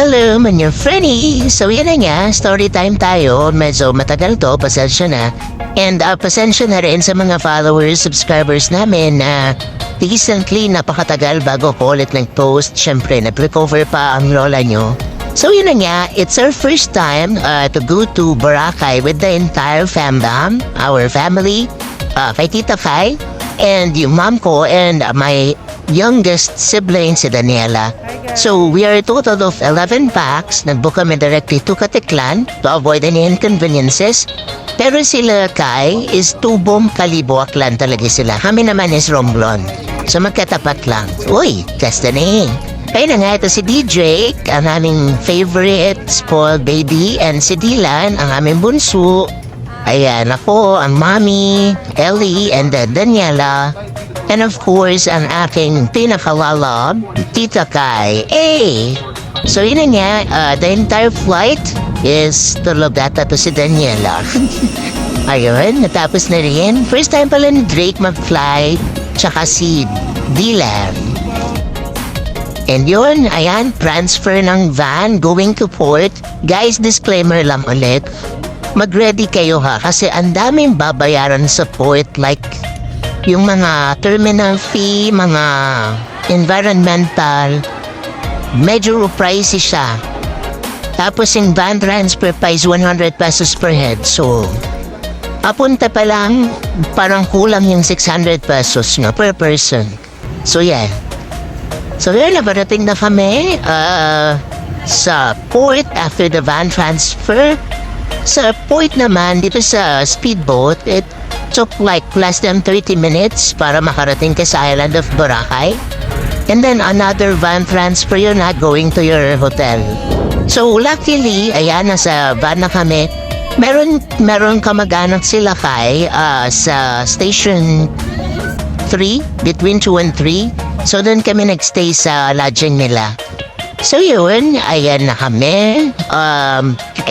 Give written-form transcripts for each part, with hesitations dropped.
Hello, Manyo Freddy! So yan na nga, story time tayo. Medyo matagal to, pasensya na. And pasensya na rin sa mga followers, subscribers namin na recently napakatagal bago ko ulit nag-post. Siyempre, nag-recover pa ang lola nyo. So yun na nga, it's our first time to go to Boracay with the entire fandom, our family, kay Tita Kai, and yung mom ko and my youngest sibling si Daniela. So we are a total of 11 packs. Nag-book kami directly to Katiklan to avoid any inconveniences. Pero sila Kai is tubong Kalibo Aklan talaga sila. Kami naman is Romblon. So magkatapat lang. Uy, Destiny. Kaya na nga ito si DJ, ang aming favorite spoiled baby, and si Dylan, ang aming bunso. Ayan ako, ang mommy, Ellie, and then Daniela. And of course, ang aking pinakalalab, Tita Kai. Hey! So yun na nga, the entire flight is tulog ata to si Daniela. Ayun, natapos na rin. First time pala ni Drake mag-fly, tsaka si Dylan. And yun, ayan, transfer ng van going to port. Guys, disclaimer lang ulit. Mag-ready kayo ha, kasi ang daming babayaran sa port, like yung mga terminal fee, mga environmental, medyo pricey siya. Tapos yung van transfer pa is 100 pesos per head. So, apunta pa lang, parang kulang yung 600 pesos nga per person. So, yeah. So, yun, nabarating na kami sa port after the van transfer. Sa port naman, dito sa speedboat, it took like less than 30 minutes para makarating ka sa island of Boracay. And then another van transfer yun na going to your hotel. So luckily, ayan, nasa van na kami. Meron kamag-anak sila Kai sa station 3, between 2 and 3. So doon kami nagstay sa lodging nila. So yun, ayan na kami.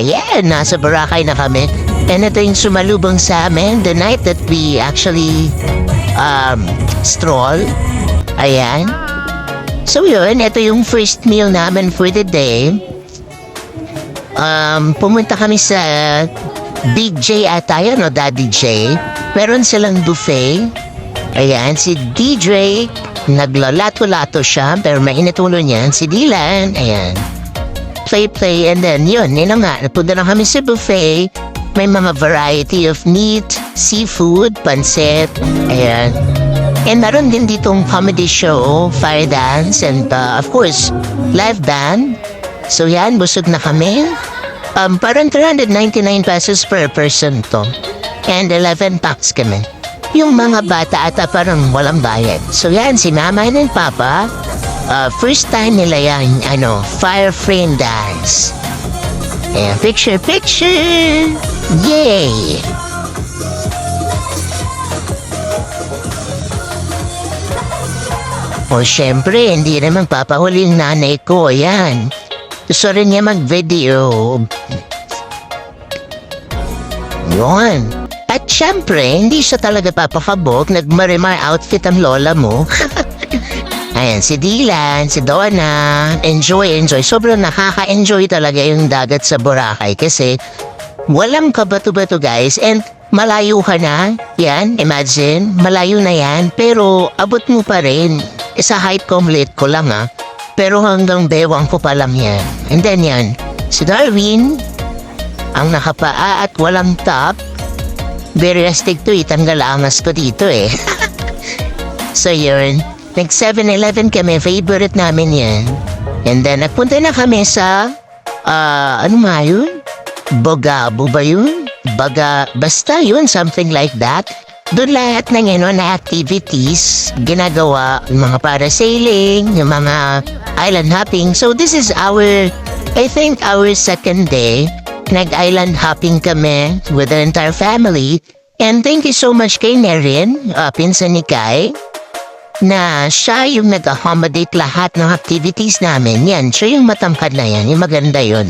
Ayan, nasa Boracay na kami. And ito yung sumalubong sa amin the night that we actually stroll. Ayan. So yun, ito yung first meal namin for the day. Pumunta kami sa Big J ata yun, o Daddy J. Meron silang buffet. Ayan, si DJ, naglalato-lato siya, pero mainit ulo niyan. Si Dylan, ayan. Play, and then yun nga, napunta na kami sa buffet. May mga variety of meat, seafood, pancit, ayan. And meron din ditong comedy show, fire dance, and of course, live band. So yan, busog na kami. Parang 399 pesos per person to. And 11 packs kami. Yung mga bata ata parang walang bayad. So yan, si Mama and Papa, first time nila yan, fire frame dance. Ayan, picture! Yay! O syempre, hindi naman papahuli yung nanay ko, ayan. Gusto rin niya mag-video. Yun. At syempre, hindi siya talaga papakabog. Nag-marimar outfit ang lola mo. Ayan, si Dylan, si Donna. Enjoy. Sobrang nakaka-enjoy talaga yung dagat sa Boracay kasi walang kabato-bato guys. And malayo ka na. Yan, imagine. Malayo na yan. Pero abot mo pa rin. Sa height ko, maliit ko lang Pero hanggang bewang ko pa lang yan. And then yan, si Darwin, ang nakapaa at walang top. Very astig to tanggal angas ko dito So yun, nag 7-Eleven kami, favorite namin yan. And then nagpunta na kami sa, ano nga yun? Bogabo ba yun? Basta yun, something like that. Doon lahat ng na activities, ginagawa, yung mga parasailing, yung mga island hopping. So this is I think our second day. Nag-island hopping kami with the entire family. And thank you so much kay Nerin, pinsan ni Kai, na siya yung nag-accommodate lahat ng activities namin. Yan, siya yung matangkad na yan. Yung maganda yun.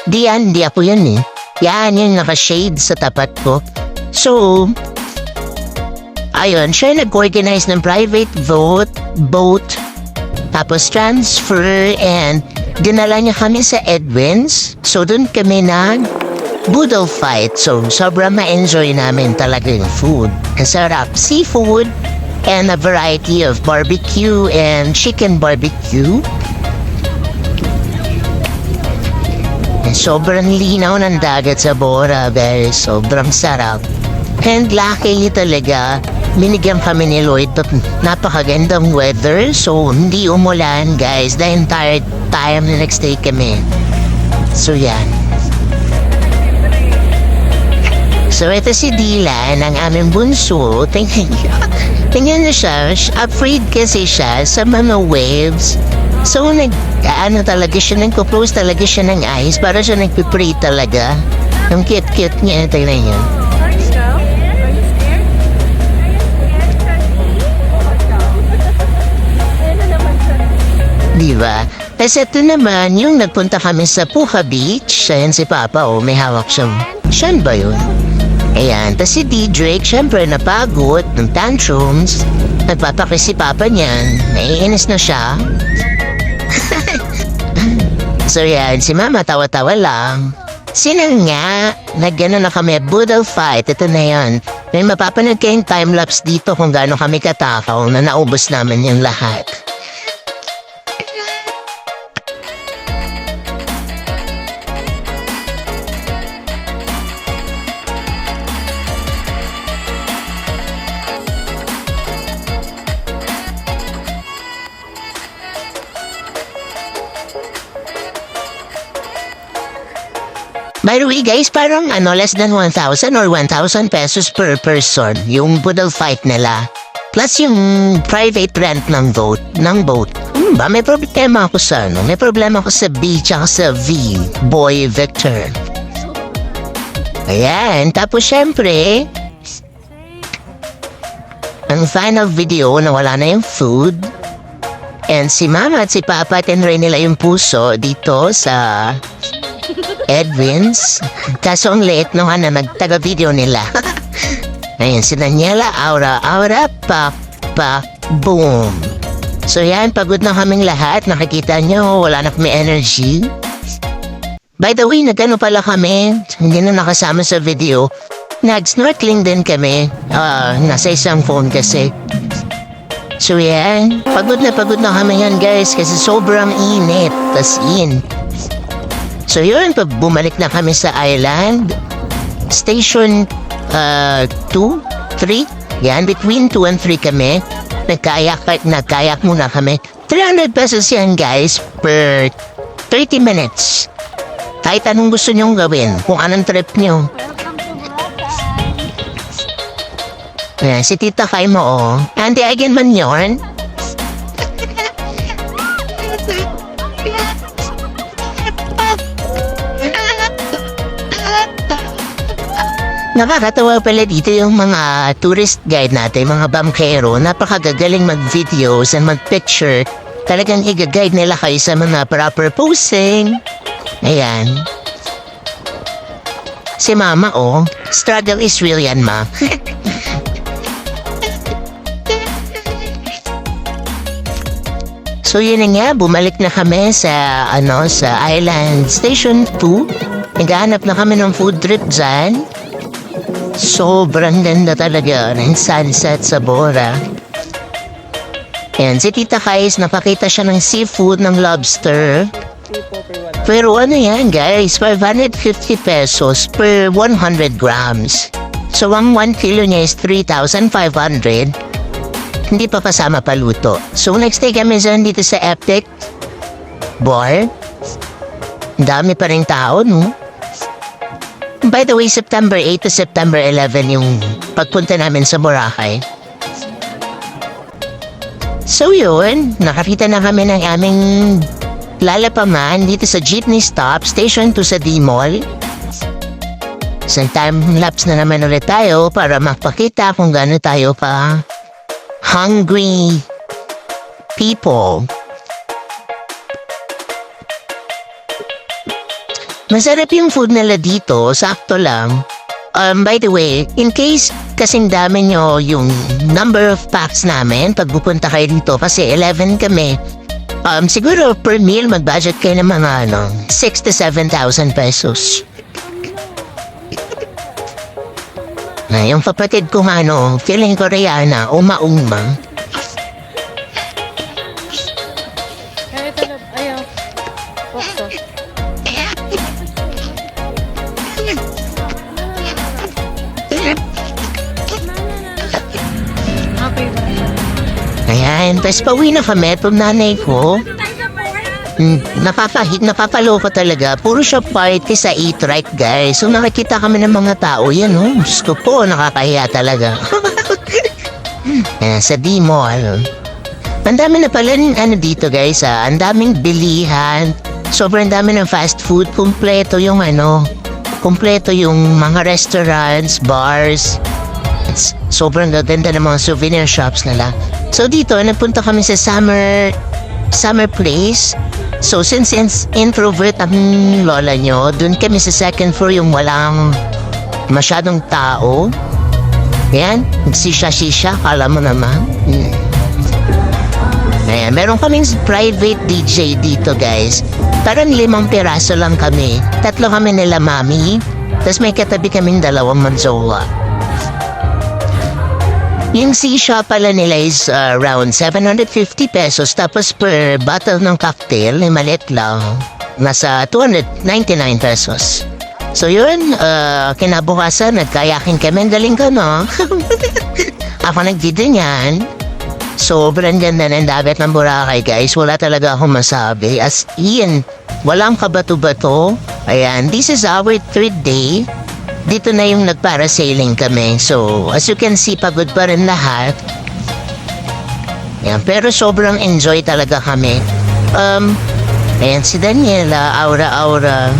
Di ako yun Yan, yung naka-shade sa tapat ko. So, ayun, siya nag-organize ng private boat, tapos transfer, and dinala niya kami sa Edwin's. So doon kami boodle fight. So sobrang ma-enjoy namin talaga yung food. Ang sarap. Seafood and a variety of barbecue and chicken barbecue. And sobrang linaw ng dagat sa Bora, guys. Sobrang sarap. And luckily talaga, binigyan kami ni Lloyd at napakagandang weather. So, hindi umulan, guys. The entire time na nagstay kami. So, yan. So, ito si Dylan, ang aming bunso. Tingnan niyo siya. Afraid kasi siya sa mga waves. So, talaga siya, nagpo-close talaga siya ng eyes para siya nagpipray talaga. Ang cute-cute niya. Tingnan niyo. Diba? Kasi ito naman, yung nagpunta kami sa Puha Beach. Ayan si Papa, may hawak siyang. Siyan ba yun? Ayan, tas si D-Drake, syempre napagod ng tantrums. Nagpapakis si Papa niyan. Naiinis na siya. So yan, si Mama tawa-tawa lang. Sino nga? Nagano na kami, boodle fight. Ito na yan. May mapapanood kayong timelapse dito kung gaano kami katakaw na naubos namin yung lahat. By the way guys, parang less than 1,000 or 1,000 pesos per person yung boodle fight nila. Plus yung private rent ng boat. May problema ako sa May problema ako sa B tsaka sa V. Boy Victor. Ayan, tapos syempre, ang final video na wala na yung food. And si Mama at si Papa tinry nila yung puso dito sa Edwin's. Kaso ang late nung nagtaga-video nila. Ayun, si Daniela, aura, boom. So yan, pagod na kaming lahat. Nakikita nyo, wala na kami energy. By the way, nagano pala kami, hindi na nakasama sa video. Nag-snorkeling din kami. Nasa isang phone kasi. So yan, pagod na kami yan guys kasi sobrang init. Tas in. So yun, bumalik na kami sa island. Station 2, 3. Yan, between 2 and 3 kami. Nagkayak muna kami. 300 pesos yan guys per 30 minutes. Kahit anong gusto nyong gawin, kung anong trip nyo. Ayan, si Tita Kai mo Auntie, again man yun? Nakakatawa pala dito yung mga tourist guide natin, mga bangkero. Napakagagaling mag-videos and mag-picture. Talagang i-guide nila kayo sa mga proper posing. Ayan. Si Mama, struggle is real yan, Ma. So yun na nga, bumalik na kami sa Island Station 2. Naghahanap na kami ng food trip dyan. Sobrang ganda talaga ng sunset sa Bora. Ayan, si Tita Kais, napakita siya ng seafood, ng lobster. Pero yan guys, 550 pesos per 100 grams. So ang 1 kilo niya is 3,500. Hindi pa kasama paluto. So next day kami dito sa Epic Bar. Dami pa rin tao, no? By the way, September 8 to September 11 yung pagpunta namin sa Boracay. So yun, nakakita na kami ng aming lalapaman dito sa jeepney stop, station 2 sa D-Mall. Isang time-lapse na naman ulit tayo para makapakita kung gaano tayo pa hungry people. Masarap yung food nila dito, sakto lang. By the way, in case kasing dami nyo yung number of packs namin pag pupunta kayo dito kasi 11 kami. Siguro per meal mag-budget kayo ng mga 6 to 7,000 pesos. Na yung kapatid ko feeling Koreana, uma-uma. Ito na, ayaw. Bokso. Okay. Ayan, tapos pauwi na kami, itong nanay ko. Napapaloko talaga. Puro siya party sa Eat Right, guys. So nakikita kami ng mga tao, yan Diyos ko po, nakakahiya talaga. Sa D-Mall. Ang dami na pala dito, guys, ang daming bilihan. Sobrang dami ng fast food. Kompleto yung mga restaurants, bars. Sobrang gaganda ng mga souvenir shops nila. So dito, napunta kami sa summer place. So since introvert ang lola nyo, dun kami sa second floor yung walang masyadong tao. Ayan, nagsisya-sisya, kala mo naman. Ayan, meron kaming private DJ dito, guys. Parang 5 piraso lang kami. 3 kami nila mami. Tapos may katabi kaming 2 manzowa. Yung sisha pala nila is around 750 pesos. Tapos per bottle ng cocktail, maliit lang, nasa 299 pesos. So yun, kinabukasan, nagkayakin kami. Galing ka, no? Ako nagdito niyan. Sobrang ganda ng dagat ng Boracay, guys. Wala talaga akong masabi. As in, walang kabato-bato. Ayan, this is our 3rd day. Dito na yung nagparasailing kami. So, as you can see, pagod pa rin lahat. Ayan, pero sobrang enjoy talaga kami. Ayan, si Daniela, aura-aura.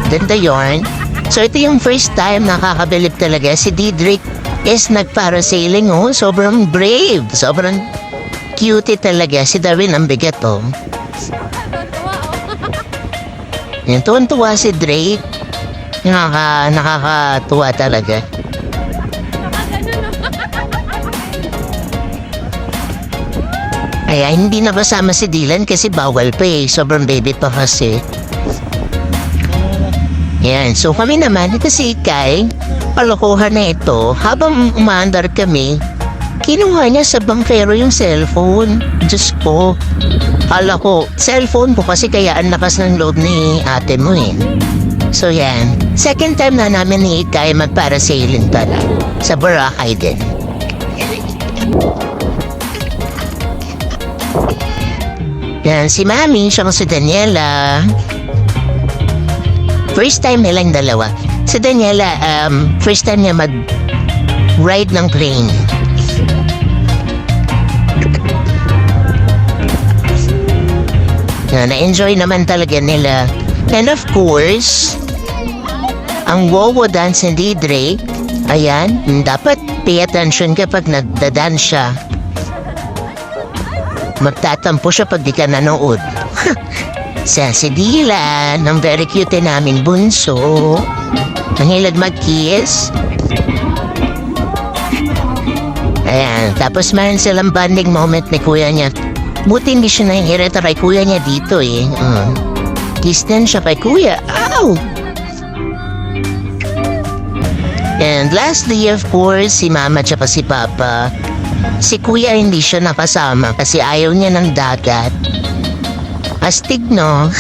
Ganda yun. So, ito yung first time nakakabilib talaga. Si Didrik is nagparasailing, sobrang brave. Sobrang cutie talaga. Si Darwin, ang bigat, Yan, tuwan-tuwa si Drake. Nakakatuwa talaga. Ay, hindi na kasama si Dylan kasi bawal pa Sobrang baby pa kasi. Yan, so kami naman, ito si Ikay, palokohan na ito. Habang umaandar kami, kinuha niya sa bangkero yung cellphone. Diyos ko. Kala ko, cellphone ko kasi kaya ang lakas ng loob ni ate mo So yan, second time na namin ni Ikay magparasailing pala sa Boracay din. Yan, si Mami, siya si Daniela. First time nilang dalawa. Si Daniela, first time niya mag-ride ng plane. Na-enjoy naman talaga nila. And of course, ang wowo dance ni Drake, ayan, dapat pay attention kapag nagda-dance siya. Magtatampo siya pag di ka nanood. Si Dylan, ang very cute namin bunso. Ang hilag mag-kiss. Ayan, tapos meron silang bonding moment ni kuya niya. Buti hindi siya nahihirita kay kuya niya dito Kiss din siya kay kuya. Ow! And lastly, of course, si mama at si papa. Si kuya hindi siya nakasama kasi ayaw niya ng dagat. Astig, no?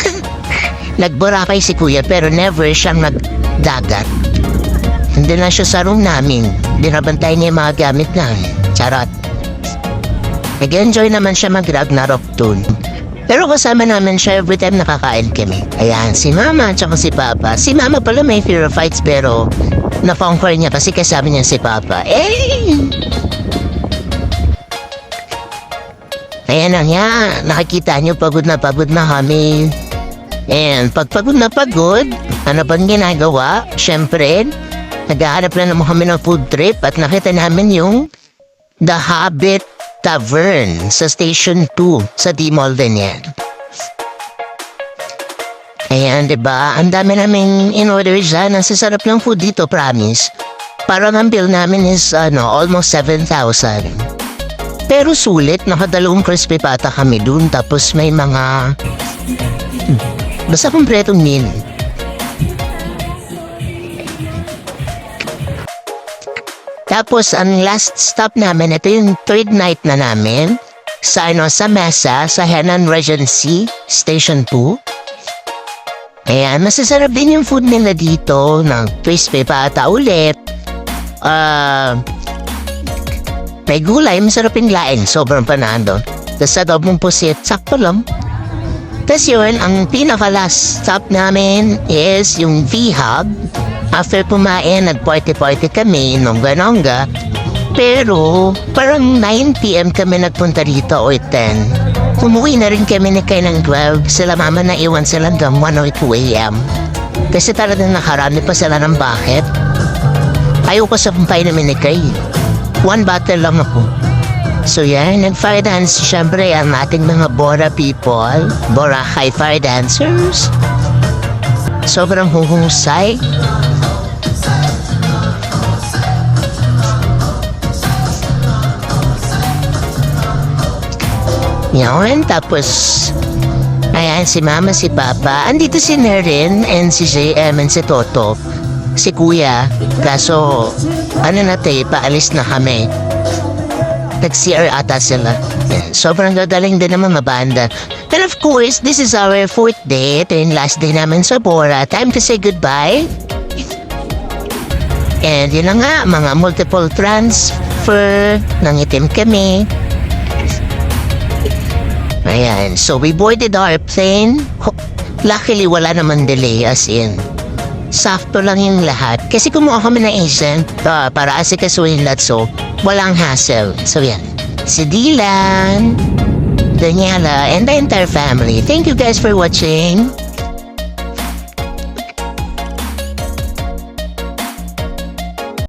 Nagboracay si kuya pero never siyang nagdagat. Hindi na siya sa room namin. Dinabantay niya yung mga gamit namin. Charot. Nag-enjoy naman siya mag-Ragnarok tune. Pero kasama namin siya every time nakakain kami. Ayan, si mama at si papa. Si mama pala may fear of heights pero na-conquer niya kasi kasama niya si papa. Ayan na nga, nakikita niyo pagod na kami. And pag pagod na pagod, ano bang ginagawa? Siyempre, naghahanap na naman kami ng food trip at nakita namin yung The Habit Tavern sa Station 2 sa D-Mall din yan. Ayan, diba? Ang dami namin in-order dyan. Ang sasarap ng food dito, promise. Parang ang bill namin is almost 7,000. Pero sulit, nakadalawang crispy pata kami dun. Tapos may mga... basta kompletong meal. Tapos ang last stop namin, ito yung third night na namin. Sa Mesa, sa Henan Regency, Station 2. Ayan, masasarap din yung food nila dito ng crispy pata ulit. May gulay, masarap yung laing, sobrang panado. Tapos sa dobong pusit, sakto lang. Tapos yun, ang pinaka-last stop namin is yung V-Hub. After kumain, nag-party-party kami, nongga-nongga. Pero, parang 9 p.m. kami nagpunta dito o 10. Umuwi na rin kami ni Kay ng 12. Sila mama na iwan sila hanggang 1 or 2 a.m. Kasi talagang nakarami pa sila ng bakit. Ayoko sa pumpay namin ni Kay. 1 bottle lang ako. So yan, nag-fire dance syempre ang ating mga Bora people. Bora high fire dancers. Sobrang huhusay. Yan, tapos ayan, si Mama, si Papa. Andito si Nerin and si JM and si Toto. Si Kuya. Kaso, paalis na kami. Nag-CR ata sila. Yan, sobrang gagaling din naman mabanda. And of course, this is our 4th day. Ito yung last day namin sa Bora. Time to say goodbye. And yun na nga, mga multiple transfer. Nangitim kami. Ayan, so we boarded our plane. Luckily, wala naman delay as in. Sakto lang yung lahat. Kasi kumuha kami ng agent para asikasuhin lahat, so walang hassle. So yan, si Dylan, Daniela, and the entire family. Thank you guys for watching.